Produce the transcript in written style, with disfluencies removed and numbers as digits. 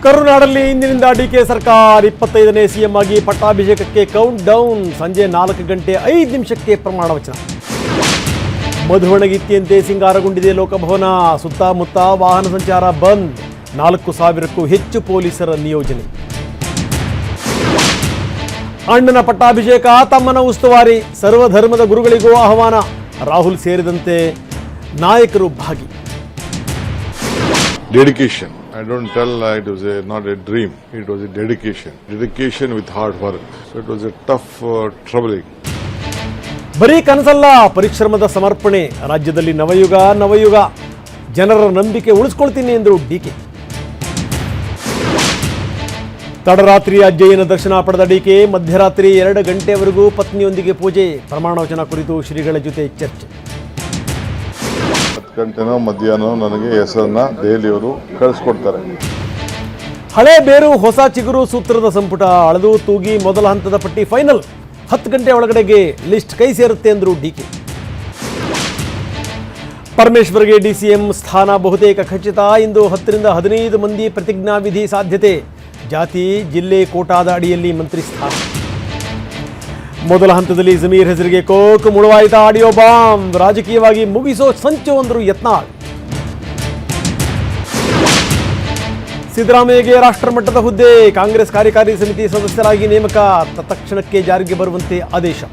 ಕರುನಾಡಲ್ಲಿ ಇಂದಿನಿಂದ ಡಿಕೆ ಸರ್ಕಾರ 25ನೇ ಸಿಎಂ ಆಗಿ ಪಟ್ಟಾಭಿಷೇಕಕ್ಕೆ ಕೌಂಟ್ ಡೌನ್. ಸಂಜೆ 4 ಗಂಟೆ 5 ನಿಮಿಷಕ್ಕೆ ಪ್ರಮಾಣ ವಚನ. ಮಧುವಣಗಿತ್ತಿಯಂತೆ ಸಿಂಗಾರಗೊಂಡಿದೆ ಲೋಕಭವನ. ಸುತ್ತಮುತ್ತ ವಾಹನ ಸಂಚಾರ ಬಂದ್. 4,000ಕ್ಕೂ ಹೆಚ್ಚು ಪೊಲೀಸರ ನಿಯೋಜನೆ. ಅಣ್ಣನ ಪಟ್ಟಾಭಿಷೇಕ, ತಮ್ಮನ ಉಸ್ತುವಾರಿ, ಸರ್ವಧರ್ಮದ ಗುರುಗಳಿಗೂ ಆಹ್ವಾನ. ರಾಹುಲ್ ಸೇರಿದಂತೆ ನಾಯಕರು ಭಾಗಿ. Dedication. I don't tell it was not a dream. It was a dedication. Dedication with hard work. So it was a tough, troubling. ಬರೀ ಕನಸಲ್ಲ, ಪರಿಶ್ರಮದ ಸಮರ್ಪಣೆ. ರಾಜ್ಯದಲ್ಲಿ ನವಯುಗ ಜನರ ನಂಬಿಕೆ ಉಳಿಸ್ಕೊಳ್ತೀನಿ ಎಂದರು ಡಿಕೆ. ತಡರಾತ್ರಿ ಅಜ್ಜಯ್ಯನ ದರ್ಶನ ಪಡೆದ ಡಿಕೆ. ಮಧ್ಯರಾತ್ರಿ 2 ಗಂಟೆವರೆಗೂ ಪತ್ನಿಯೊಂದಿಗೆ ಪೂಜೆ. ಪ್ರಮಾಣ ವಚನ ಕುರಿತು ಶ್ರೀಗಳ ಜೊತೆ ಚರ್ಚೆ. 10 ಗಂಟೆನೋ ಮಧ್ಯಾಹ್ನ ನನಗೆ ಹೆಸರನ್ನ ದೆಹಲಿಯವರು ಕಳಿಸ್ಕೊಡ್ತಾರೆ. ಹಳೆ ಬೇರು ಹೊಸ ಚಿಗುರು ಸೂತ್ರದ ಸಂಪುಟ. ಅಳೆದು ತೂಗಿ ಮೊದಲ ಹಂತದ ಪಟ್ಟಿ ಫೈನಲ್. 10 ಗಂಟೆ ಒಳಗಡೆಗೆ ಲಿಸ್ಟ್ ಕೈ ಸೇರುತ್ತೆ ಎಂದರು ಡಿಕೆ. ಪರಮೇಶ್ವರ್ಗೆ ಡಿಸಿಎಂ ಸ್ಥಾನ ಬಹುತೇಕ ಖಚಿತ. ಇಂದು 10 ರಿಂದ 15 ಮಂದಿ ಪ್ರತಿಜ್ಞಾವಿಧಿ ಸಾಧ್ಯತೆ. ಜಾತಿ, ಜಿಲ್ಲೆ, ಕೋಟಾದ ಅಡಿಯಲ್ಲಿ ಮಂತ್ರಿ ಸ್ಥಾನ. ಮೊದಲ ಹಂತದಲ್ಲಿ ಜಮೀರ್ ಹೆಸರಿಗೆ ಕೋಕ್. ಮುಳುವಾಯಿತ audio bomb. ರಾಜಕೀಯವಾಗಿ ಮುಗಿಸೋ ಸಂಚು ಅಂದರು ಯತ್ನಾಳ್. ಸಿದ್ದರಾಮಯ್ಯಗೆ ರಾಷ್ಟ್ರಮಟ್ಟದ ಹುದ್ದೆ. ಕಾಂಗ್ರೆಸ್ ಕಾರ್ಯಕಾರಿ ಸಮಿತಿ ಸದಸ್ಯರಾಗಿ ನೇಮಕ. ತತ್ಕ್ಷಣಕ್ಕೆ ಜಾರಿಗೆ ಬರುವಂತೆ ಆದೇಶ.